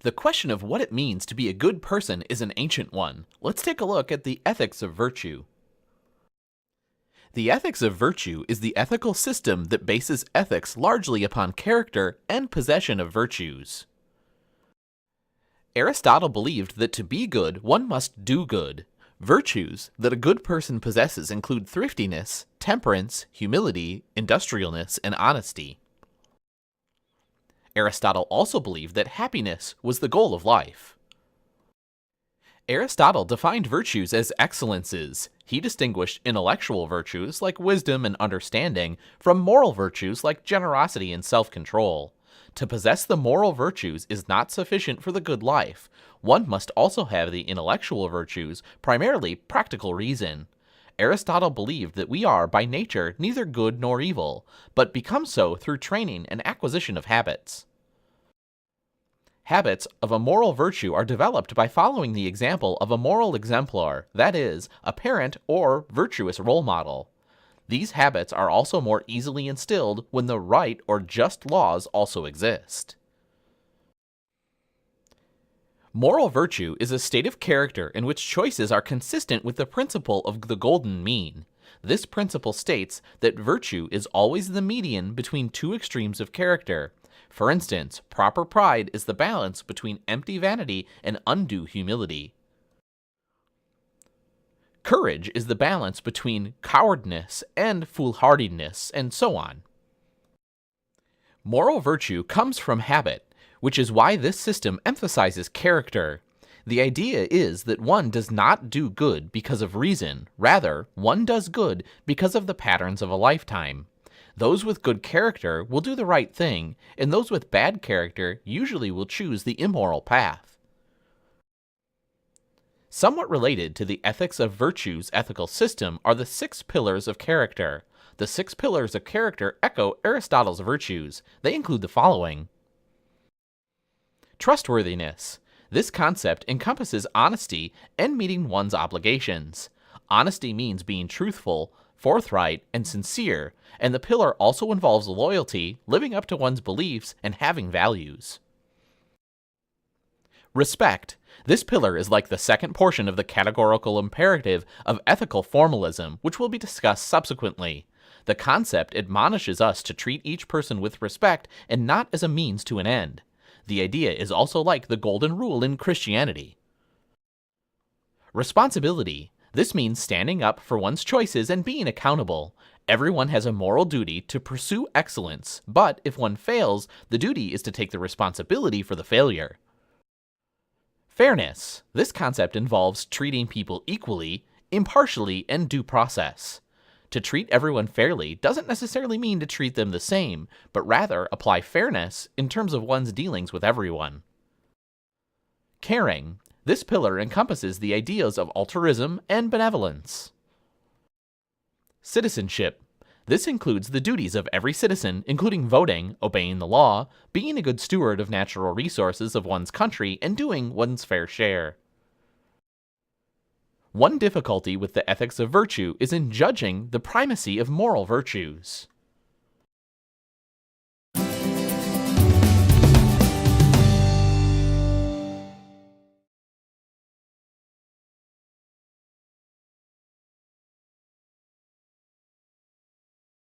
The question of what it means to be a good person is an ancient one. Let's take a look at the ethics of virtue. The ethics of virtue is the ethical system that bases ethics largely upon character and possession of virtues. Aristotle believed that to be good, one must do good. Virtues that a good person possesses include thriftiness, temperance, humility, industriousness, and honesty. Aristotle also believed that happiness was the goal of life. Aristotle defined virtues as excellences. He distinguished intellectual virtues like wisdom and understanding from moral virtues like generosity and self-control. To possess the moral virtues is not sufficient for the good life. One must also have the intellectual virtues, primarily practical reason. Aristotle believed that we are by nature neither good nor evil, but become so through training and acquisition of habits. Habits of a moral virtue are developed by following the example of a moral exemplar, that is, a parent or virtuous role model. These habits are also more easily instilled when the right or just laws also exist. Moral virtue is a state of character in which choices are consistent with the principle of the golden mean. This principle states that virtue is always the median between two extremes of character. For instance, proper pride is the balance between empty vanity and undue humility. Courage is the balance between cowardness and foolhardiness, and so on. Moral virtue comes from habit, which is why this system emphasizes character. The idea is that one does not do good because of reason, rather, one does good because of the patterns of a lifetime. Those with good character will do the right thing, and those with bad character usually will choose the immoral path. Somewhat related to the ethics of virtue's ethical system are the 6 pillars of character. The 6 pillars of character echo Aristotle's virtues. They include the following. Trustworthiness. This concept encompasses honesty and meeting one's obligations. Honesty means being truthful, forthright, and sincere, and the pillar also involves loyalty, living up to one's beliefs, and having values. Respect. This pillar is like the second portion of the categorical imperative of ethical formalism, which will be discussed subsequently. The concept admonishes us to treat each person with respect and not as a means to an end. The idea is also like the golden rule in Christianity. Responsibility. This means standing up for one's choices and being accountable. Everyone has a moral duty to pursue excellence, but if one fails, the duty is to take the responsibility for the failure. Fairness. This concept involves treating people equally, impartially, and due process. To treat everyone fairly doesn't necessarily mean to treat them the same, but rather apply fairness in terms of one's dealings with everyone. Caring. This pillar encompasses the ideas of altruism and benevolence. Citizenship. This includes the duties of every citizen, including voting, obeying the law, being a good steward of natural resources of one's country, and doing one's fair share. One difficulty with the ethics of virtue is in judging the primacy of moral virtues.